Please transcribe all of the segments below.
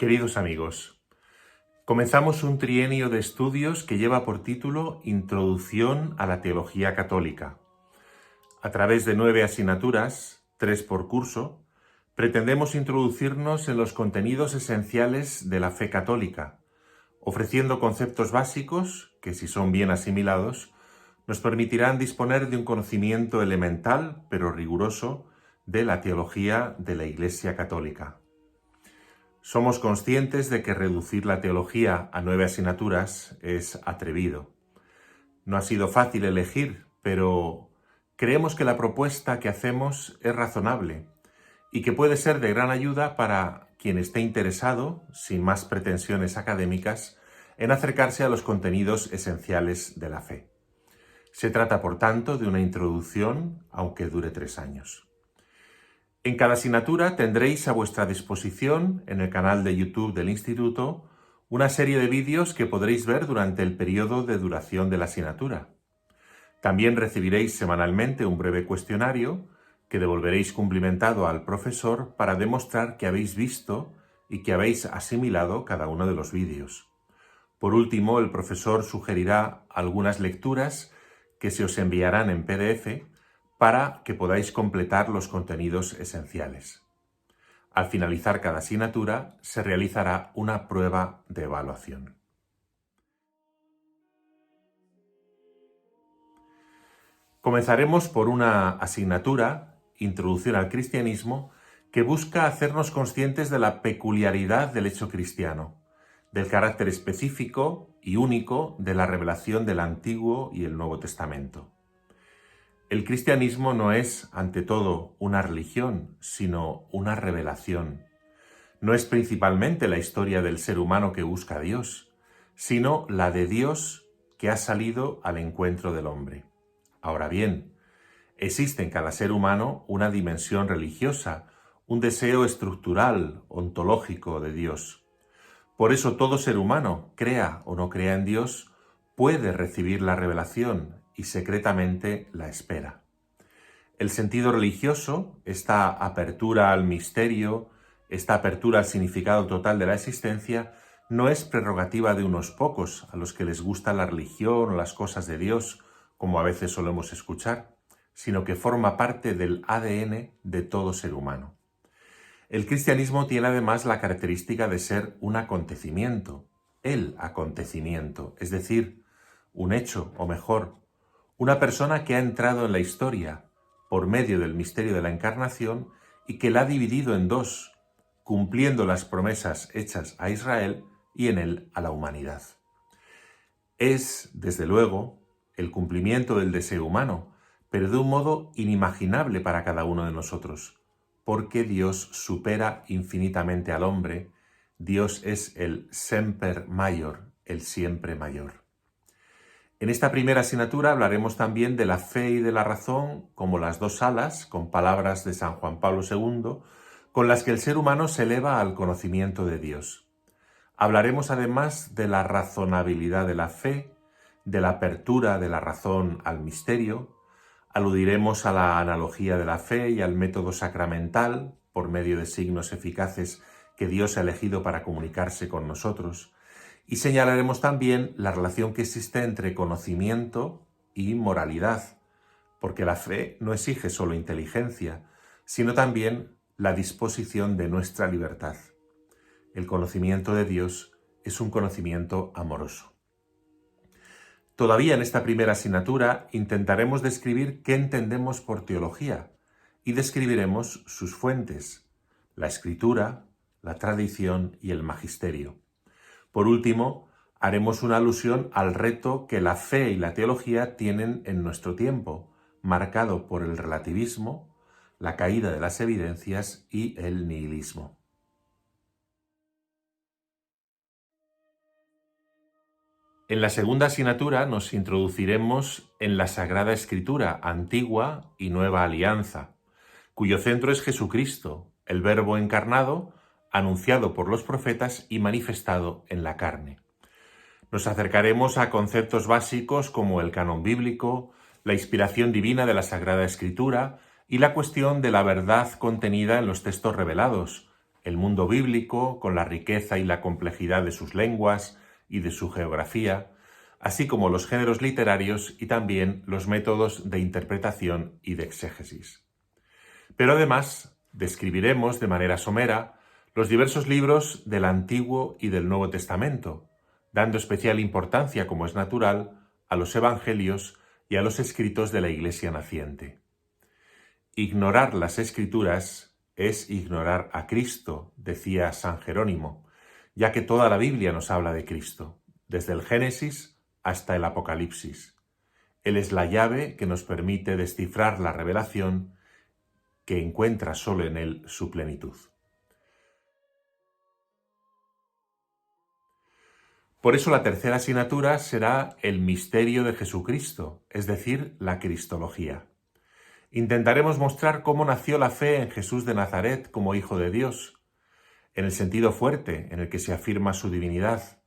Queridos amigos, comenzamos un trienio de estudios que lleva por título Introducción a la Teología Católica. A través de 9 asignaturas, 3 por curso, pretendemos introducirnos en los contenidos esenciales de la fe católica, ofreciendo conceptos básicos que, si son bien asimilados, nos permitirán disponer de un conocimiento elemental, pero riguroso, de la teología de la Iglesia Católica. Somos conscientes de que reducir la teología a 9 asignaturas es atrevido. No ha sido fácil elegir, pero creemos que la propuesta que hacemos es razonable y que puede ser de gran ayuda para quien esté interesado, sin más pretensiones académicas, en acercarse a los contenidos esenciales de la fe. Se trata, por tanto, de una introducción, aunque dure 3 años. En cada asignatura tendréis a vuestra disposición, en el canal de YouTube del Instituto, una serie de vídeos que podréis ver durante el periodo de duración de la asignatura. También recibiréis semanalmente un breve cuestionario que devolveréis cumplimentado al profesor para demostrar que habéis visto y que habéis asimilado cada uno de los vídeos. Por último, el profesor sugerirá algunas lecturas que se os enviarán en PDF para que podáis completar los contenidos esenciales. Al finalizar cada asignatura, se realizará una prueba de evaluación. Comenzaremos por una asignatura, Introducción al Cristianismo, que busca hacernos conscientes de la peculiaridad del hecho cristiano, del carácter específico y único de la revelación del Antiguo y el Nuevo Testamento. El cristianismo no es, ante todo, una religión, sino una revelación. No es principalmente la historia del ser humano que busca a Dios, sino la de Dios que ha salido al encuentro del hombre. Ahora bien, existe en cada ser humano una dimensión religiosa, un deseo estructural, ontológico de Dios. Por eso todo ser humano, crea o no crea en Dios, puede recibir la revelación y secretamente la espera. El sentido religioso, esta apertura al misterio, esta apertura al significado total de la existencia, no es prerrogativa de unos pocos a los que les gusta la religión o las cosas de Dios, como a veces solemos escuchar, sino que forma parte del ADN de todo ser humano. El cristianismo tiene además la característica de ser un acontecimiento, el acontecimiento, es decir, un hecho, o mejor, una persona que ha entrado en la historia por medio del misterio de la encarnación y que la ha dividido en dos, cumpliendo las promesas hechas a Israel y en él a la humanidad. Es, desde luego, el cumplimiento del deseo humano, pero de un modo inimaginable para cada uno de nosotros, porque Dios supera infinitamente al hombre. Dios es el semper mayor, el siempre mayor. En esta primera asignatura hablaremos también de la fe y de la razón como las dos alas, con palabras de San Juan Pablo II, con las que el ser humano se eleva al conocimiento de Dios. Hablaremos además de la razonabilidad de la fe, de la apertura de la razón al misterio, aludiremos a la analogía de la fe y al método sacramental, por medio de signos eficaces que Dios ha elegido para comunicarse con nosotros, y señalaremos también la relación que existe entre conocimiento y moralidad, porque la fe no exige solo inteligencia, sino también la disposición de nuestra libertad. El conocimiento de Dios es un conocimiento amoroso. Todavía en esta primera asignatura intentaremos describir qué entendemos por teología y describiremos sus fuentes, la escritura, la tradición y el magisterio. Por último, haremos una alusión al reto que la fe y la teología tienen en nuestro tiempo, marcado por el relativismo, la caída de las evidencias y el nihilismo. En la segunda asignatura nos introduciremos en la Sagrada Escritura, Antigua y Nueva Alianza, cuyo centro es Jesucristo, el Verbo encarnado, anunciado por los profetas y manifestado en la carne. Nos acercaremos a conceptos básicos como el canon bíblico, la inspiración divina de la Sagrada Escritura y la cuestión de la verdad contenida en los textos revelados, el mundo bíblico, con la riqueza y la complejidad de sus lenguas y de su geografía, así como los géneros literarios y también los métodos de interpretación y de exégesis. Pero además describiremos de manera somera los diversos libros del Antiguo y del Nuevo Testamento, dando especial importancia, como es natural, a los Evangelios y a los escritos de la Iglesia naciente. Ignorar las Escrituras es ignorar a Cristo, decía San Jerónimo, ya que toda la Biblia nos habla de Cristo, desde el Génesis hasta el Apocalipsis. Él es la llave que nos permite descifrar la revelación que encuentra solo en él su plenitud. Por eso la tercera asignatura será el misterio de Jesucristo, es decir, la Cristología. Intentaremos mostrar cómo nació la fe en Jesús de Nazaret como Hijo de Dios, en el sentido fuerte en el que se afirma su divinidad,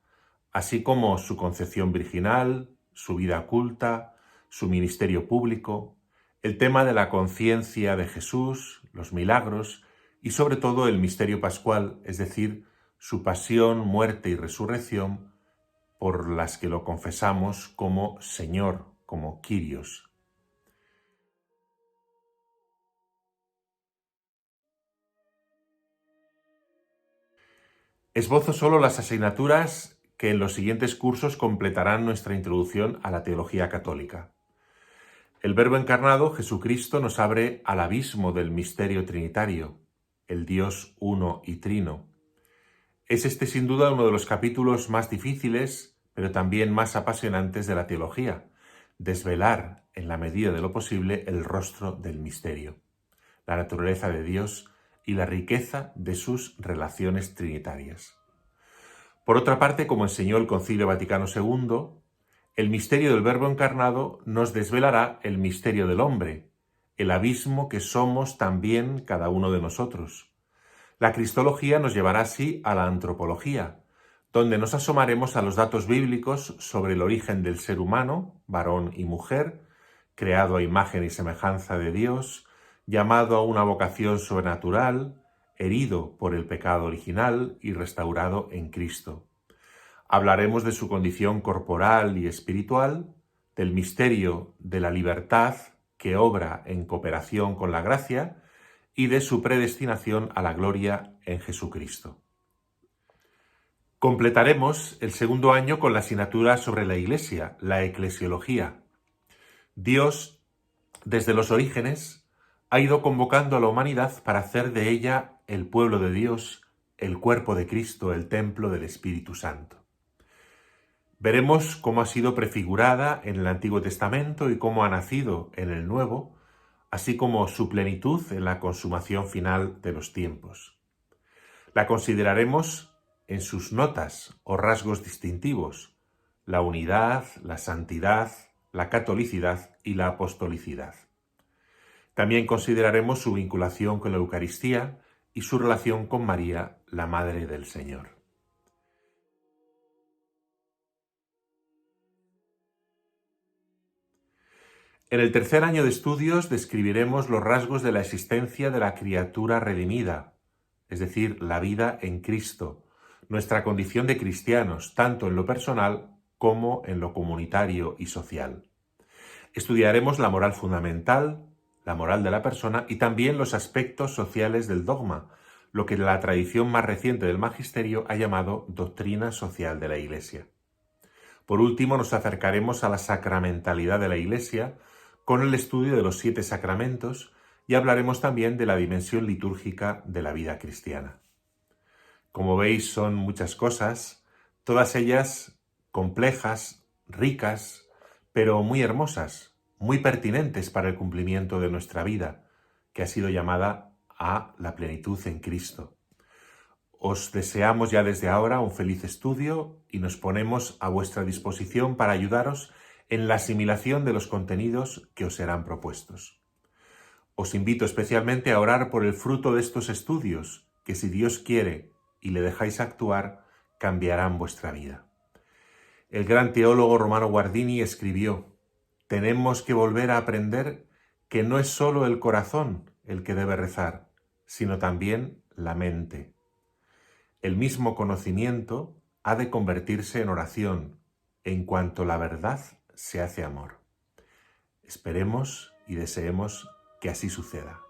así como su concepción virginal, su vida culta, su ministerio público, el tema de la conciencia de Jesús, los milagros y sobre todo el misterio pascual, es decir, su pasión, muerte y resurrección, por las que lo confesamos como Señor, como Kyrios. Esbozo solo las asignaturas que en los siguientes cursos completarán nuestra introducción a la teología católica. El Verbo encarnado, Jesucristo, nos abre al abismo del misterio trinitario, el Dios uno y trino. Es este sin duda uno de los capítulos más difíciles, pero también más apasionantes de la teología, desvelar, en la medida de lo posible, el rostro del misterio, la naturaleza de Dios y la riqueza de sus relaciones trinitarias. Por otra parte, como enseñó el Concilio Vaticano II, el misterio del Verbo encarnado nos desvelará el misterio del hombre, el abismo que somos también cada uno de nosotros. La cristología nos llevará así a la antropología, donde nos asomaremos a los datos bíblicos sobre el origen del ser humano, varón y mujer, creado a imagen y semejanza de Dios, llamado a una vocación sobrenatural, herido por el pecado original y restaurado en Cristo. Hablaremos de su condición corporal y espiritual, del misterio de la libertad que obra en cooperación con la gracia y de su predestinación a la gloria en Jesucristo. Completaremos el segundo año con la asignatura sobre la Iglesia, la eclesiología. Dios, desde los orígenes, ha ido convocando a la humanidad para hacer de ella el pueblo de Dios, el cuerpo de Cristo, el templo del Espíritu Santo. Veremos cómo ha sido prefigurada en el Antiguo Testamento y cómo ha nacido en el Nuevo, así como su plenitud en la consumación final de los tiempos. La consideraremos en sus notas o rasgos distintivos, la unidad, la santidad, la catolicidad y la apostolicidad. También consideraremos su vinculación con la Eucaristía y su relación con María, la Madre del Señor. En el tercer año de estudios describiremos los rasgos de la existencia de la criatura redimida, es decir, la vida en Cristo, nuestra condición de cristianos, tanto en lo personal como en lo comunitario y social. Estudiaremos la moral fundamental, la moral de la persona y también los aspectos sociales del dogma, lo que la tradición más reciente del magisterio ha llamado doctrina social de la Iglesia. Por último, nos acercaremos a la sacramentalidad de la Iglesia con el estudio de los 7 sacramentos y hablaremos también de la dimensión litúrgica de la vida cristiana. Como veis, son muchas cosas, todas ellas complejas, ricas, pero muy hermosas, muy pertinentes para el cumplimiento de nuestra vida, que ha sido llamada a la plenitud en Cristo. Os deseamos ya desde ahora un feliz estudio y nos ponemos a vuestra disposición para ayudaros en la asimilación de los contenidos que os serán propuestos. Os invito especialmente a orar por el fruto de estos estudios, que si Dios quiere y le dejáis actuar, cambiarán vuestra vida. El gran teólogo Romano Guardini escribió: tenemos que volver a aprender que no es solo el corazón el que debe rezar, sino también la mente. el mismo conocimiento ha de convertirse en oración en cuanto la verdad se hace amor. Esperemos y deseemos que así suceda.